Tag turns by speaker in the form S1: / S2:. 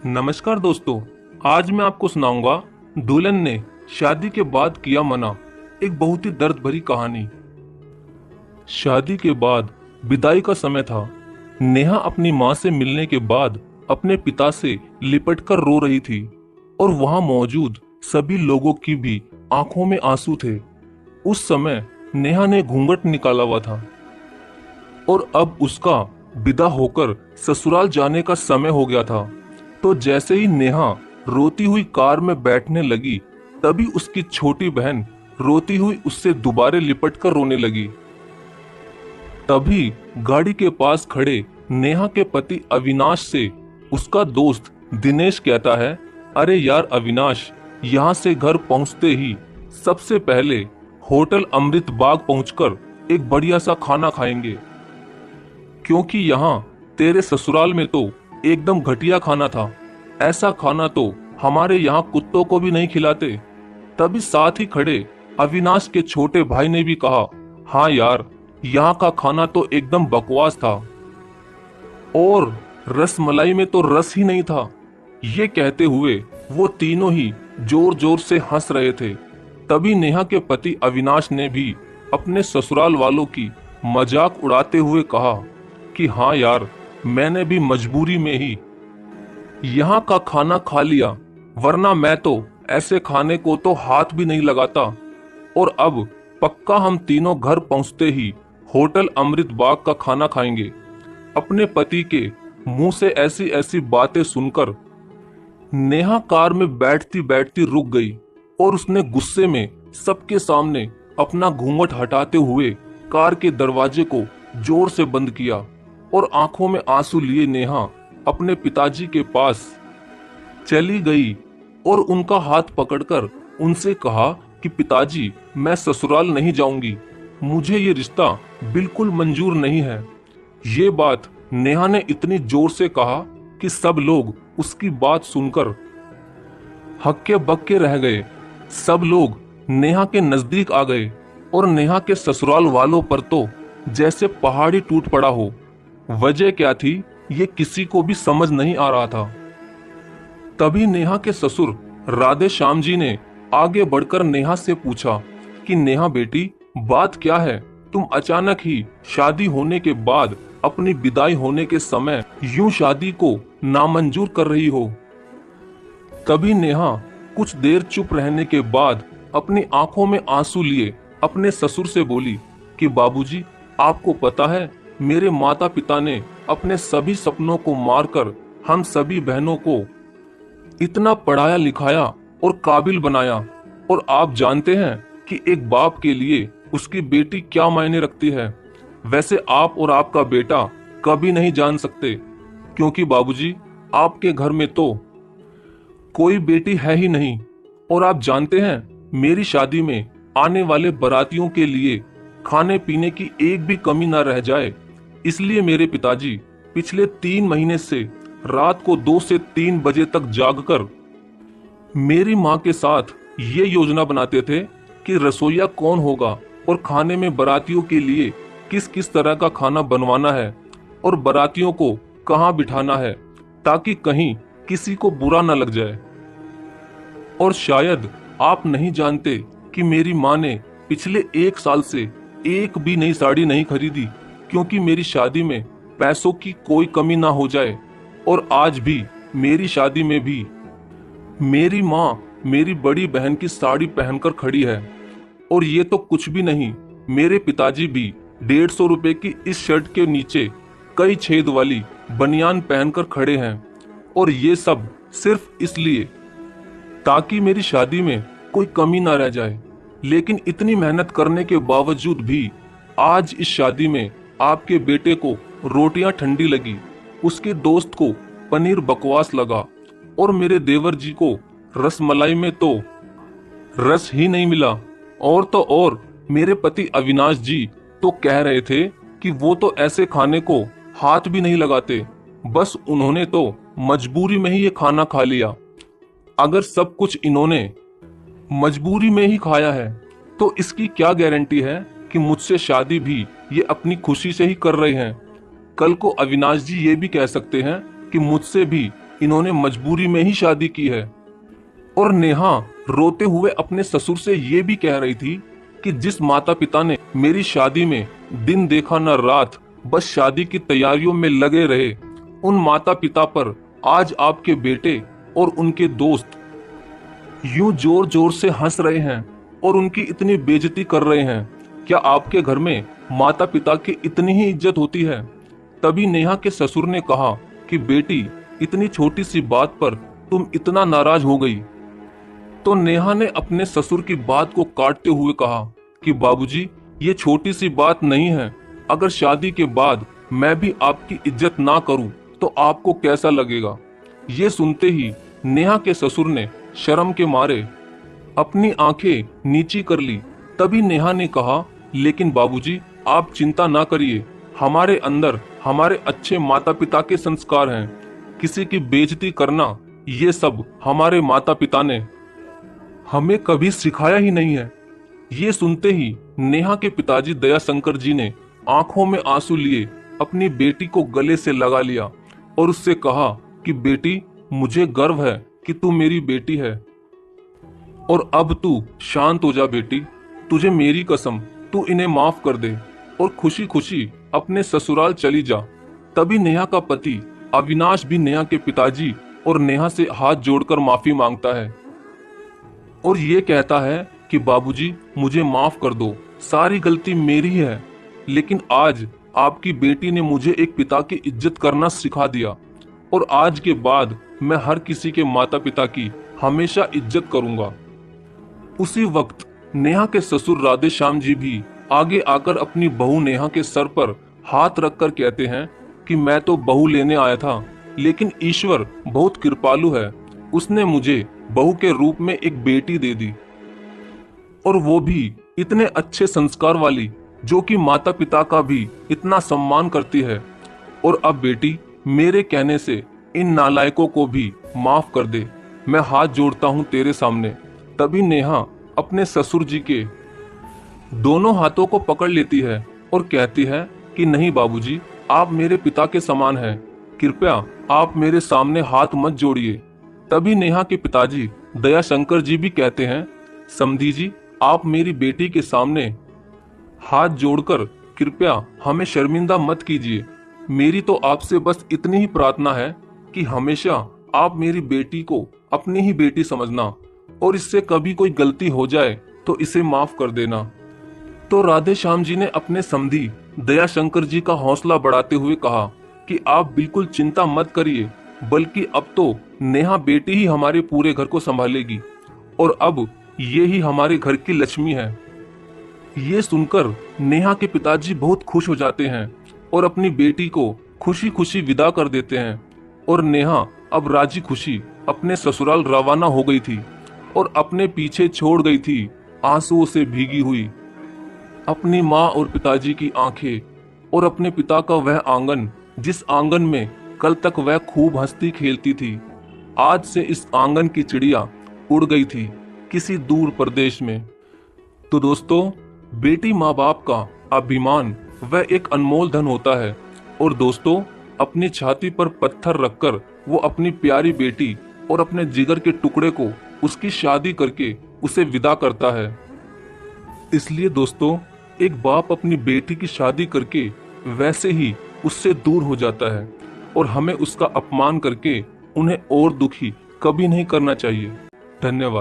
S1: नमस्कार दोस्तों। आज मैं आपको सुनाऊंगा दुल्हन ने शादी के बाद किया मना, एक बहुत ही दर्द भरी कहानी। शादी के बाद विदाई का समय था। नेहा अपनी माँ से मिलने के बाद अपने पिता से लिपटकर रो रही थी और वहां मौजूद सभी लोगों की भी आंखों में आंसू थे। उस समय नेहा ने घूंघट निकाला हुआ था और अब उसका विदा होकर ससुराल जाने का समय हो गया था। तो जैसे ही नेहा रोती हुई कार में बैठने लगी, तभी उसकी छोटी बहन रोती हुई उससे दोबारा लिपटकर रोने लगी। तभी गाड़ी के पास खड़े नेहा के पति अविनाश से उसका दोस्त दिनेश कहता है, अरे यार अविनाश, यहाँ से घर पहुँचते ही सबसे पहले होटल अमृत बाग पहुंचकर एक बढ़िया सा खाना खाएंगे, क्योंकि यहाँ तेरे ससुराल में तो एकदम घटिया खाना था। ऐसा खाना तो हमारे यहाँ कुत्तों को भी नहीं खिलाते। तभी साथ ही खड़े अविनाश के छोटे भाई ने भी कहा, हाँ यार, यहाँ का खाना तो एकदम बकवास था और रस मलाई में तो रस ही नहीं था। ये कहते हुए वो तीनों ही जोर जोर से हंस रहे थे। तभी नेहा के पति अविनाश ने भी अपने ससुराल वालों की मजाक उड़ाते हुए कहा कि हाँ यार, मैंने भी मजबूरी में ही यहाँ का खाना खा लिया, वरना मैं तो ऐसे खाने को तो हाथ भी नहीं लगाता। और अब पक्का हम तीनों घर पहुंचते ही होटल अमृत बाग का खाना खाएंगे। अपने पति के मुंह से ऐसी ऐसी बातें सुनकर नेहा कार में बैठती बैठती रुक गई और उसने गुस्से में सबके सामने अपना घूंघट हटाते हुए कार के दरवाजे को जोर से बंद किया और आंखों में आंसू लिए नेहा अपने पिताजी के पास चली गई और उनका हाथ पकड़कर उनसे कहा कि पिताजी, मैं ससुराल नहीं जाऊंगी, मुझे ये रिश्ता बिल्कुल मंजूर नहीं है। ये बात नेहा ने इतनी जोर से कहा कि सब लोग उसकी बात सुनकर हक्के बक्के रह गए। सब लोग नेहा के नजदीक आ गए और नेहा के ससुराल वालों पर तो जैसे पहाड़ी टूट पड़ा हो। वजह क्या थी, ये किसी को भी समझ नहीं आ रहा था। तभी नेहा के ससुर राधे श्याम जी ने आगे बढ़कर नेहा से पूछा कि नेहा बेटी, बात क्या है? तुम अचानक ही शादी होने के बाद अपनी विदाई होने के समय यूं शादी को नामंजूर कर रही हो। तभी नेहा कुछ देर चुप रहने के बाद अपनी आंखों में आंसू लिए अपने ससुर से बोली कि बाबूजी, आपको पता है, मेरे माता पिता ने अपने सभी सपनों को मारकर हम सभी बहनों को इतना पढ़ाया लिखाया और काबिल बनाया, और आप जानते हैं कि एक बाप के लिए उसकी बेटी क्या मायने रखती है। वैसे आप और आपका बेटा कभी नहीं जान सकते, क्योंकि बाबूजी, आपके घर में तो कोई बेटी है ही नहीं। और आप जानते हैं, मेरी शादी में आने वाले बारातियों के लिए खाने पीने की एक भी कमी ना रह जाए, इसलिए मेरे पिताजी पिछले 3 महीने से रात को 2 से 3 बजे तक जागकर मेरी माँ के साथ ये योजना बनाते थे कि रसोइया कौन होगा और खाने में बारातियों के लिए किस किस तरह का खाना बनवाना है और बारातियों को कहाँ बिठाना है, ताकि कहीं किसी को बुरा न लग जाए। और शायद आप नहीं जानते कि मेरी माँ ने पिछले 1 साल से एक भी नई साड़ी नहीं खरीदी, क्योंकि मेरी शादी में पैसों की कोई कमी ना हो जाए। और आज भी मेरी शादी में भी मेरी माँ मेरी बड़ी बहन की साड़ी पहनकर खड़ी है। और ये तो कुछ भी नहीं, मेरे पिताजी भी 150 रुपए की इस शर्ट के नीचे कई छेद वाली बनियान पहनकर खड़े हैं। और ये सब सिर्फ इसलिए ताकि मेरी शादी में कोई कमी ना रह जाए। लेकिन इतनी मेहनत करने के बावजूद भी आज इस शादी में आपके बेटे को रोटियां ठंडी लगी, उसके दोस्त को पनीर बकवास लगा और मेरे देवर जी को रसमलाई में तो रस ही नहीं मिला। और तो और मेरे पति अविनाश जी तो कह रहे थे कि वो तो ऐसे खाने को हाथ भी नहीं लगाते, बस उन्होंने तो मजबूरी में ही ये खाना खा लिया। अगर सब कुछ इन्होंने मजबूरी में ही खाया है, तो इसकी क्या गारंटी है कि मुझसे शादी भी ये अपनी खुशी से ही कर रहे हैं। कल को अविनाश जी ये भी कह सकते हैं कि मुझसे भी इन्होंने मजबूरी में ही शादी की है। और नेहा रोते हुए अपने ससुर से ये भी कह रही थी कि जिस माता पिता ने मेरी शादी में दिन देखा न रात, बस शादी की तैयारियों में लगे रहे, उन माता पिता पर आज आपके बेटे और उनके दोस्त यूं जोर जोर से हंस रहे हैं और उनकी इतनी बेइज्जती कर रहे हैं। क्या आपके घर में माता पिता की इतनी ही इज्जत होती है? तभी नेहा के ससुर ने कहा कि बेटी, इतनी छोटी सी बात पर तुम इतना नाराज हो गई। तो नेहा ने अपने ससुर की बात को काटते हुए कहा कि बाबूजी, ये छोटी सी बात नहीं है। अगर शादी के बाद मैं भी आपकी इज्जत ना करूं तो आपको कैसा लगेगा? ये सुनते ही नेहा के ससुर ने शर्म के मारे अपनी आंखें नीची कर ली। तभी नेहा ने कहा, लेकिन बाबूजी, आप चिंता ना करिए, हमारे अंदर हमारे अच्छे माता पिता के संस्कार हैं। किसी की बेइज्जती करना, ये सब हमारे माता पिता ने हमें कभी सिखाया ही नहीं है। ये सुनते ही नेहा के पिताजी दयाशंकर जी ने आंखों में आंसू लिए अपनी बेटी को गले से लगा लिया और उससे कहा कि बेटी, मुझे गर्व है कि तू मेरी बेटी है और अब तू शांत हो जा बेटी। तुझे मेरी कसम, तू इन्हें माफ कर दे और खुशी खुशी अपने ससुराल चली जा। तभी नेहा का पति अविनाश भी नेहा के पिताजी और नेहा से हाथ जोड़कर माफी मांगता है और ये कहता है कि बाबूजी, मुझे माफ कर दो, सारी गलती मेरी है। लेकिन आज आपकी बेटी ने मुझे एक पिता की इज्जत करना सिखा दिया और आज के बाद मैं हर किसी के माता पिता की हमेशा इज्जत करूंगा। उसी वक्त नेहा के ससुर राधे श्याम जी भी आगे आकर अपनी बहू नेहा के सर पर हाथ रखकर कहते हैं कि मैं तो बहू लेने आया था, लेकिन ईश्वर बहुत कृपालु है, उसने मुझे बहू के रूप में एक बेटी दे दी और वो भी इतने अच्छे संस्कार वाली, जो कि माता पिता का भी इतना सम्मान करती है। और अब बेटी, मेरे कहने से इन नालायकों को भी माफ कर दे, मैं हाथ जोड़ता हूँ तेरे सामने। तभी नेहा अपने ससुर जी के दोनों हाथों को पकड़ लेती है और कहती है कि नहीं बाबूजी, आप मेरे पिता के समान हैं, कृपया आप मेरे सामने हाथ मत जोड़िए। तभी नेहा के पिताजी दयाशंकर जी भी कहते हैं, समधी जी, आप मेरी बेटी के सामने हाथ जोड़कर कृपया हमें शर्मिंदा मत कीजिए। मेरी तो आपसे बस इतनी ही प्रार्थना है कि हमेशा आप मेरी बेटी को अपनी ही बेटी समझना और इससे कभी कोई गलती हो जाए तो इसे माफ कर देना। तो राधे श्याम जी ने अपने समधी दयाशंकर जी का हौसला बढ़ाते हुए कहा कि आप बिल्कुल चिंता मत करिए, बल्कि अब तो नेहा बेटी ही हमारे पूरे घर को संभालेगी और अब ये ही हमारे घर की लक्ष्मी है। ये सुनकर नेहा के पिताजी बहुत खुश हो जाते हैं और अपनी बेटी को खुशी खुशी विदा कर देते हैं और नेहा अब राजी खुशी अपने ससुराल रवाना हो गई थी और अपने पीछे छोड़ गई थी आंसुओं से भीगी हुई अपनी माँ और पिताजी की आंखें और अपने पिता का वह आंगन, जिस आंगन में कल तक वह खूब हंसती खेलती थी। आज से इस आंगन की चिड़िया उड़ गई थी किसी दूर प्रदेश में। तो दोस्तों, बेटी माँ बाप का अभिमान वह एक अनमोल धन होता है और दोस्तों, अपनी छाती पर पत्थर रखकर वो अपनी प्यारी बेटी और अपने जिगर के टुकड़े को उसकी शादी करके उसे विदा करता है। इसलिए दोस्तों, एक बाप अपनी बेटी की शादी करके वैसे ही उससे दूर हो जाता है और हमें उसका अपमान करके उन्हें और दुखी कभी नहीं करना चाहिए। धन्यवाद।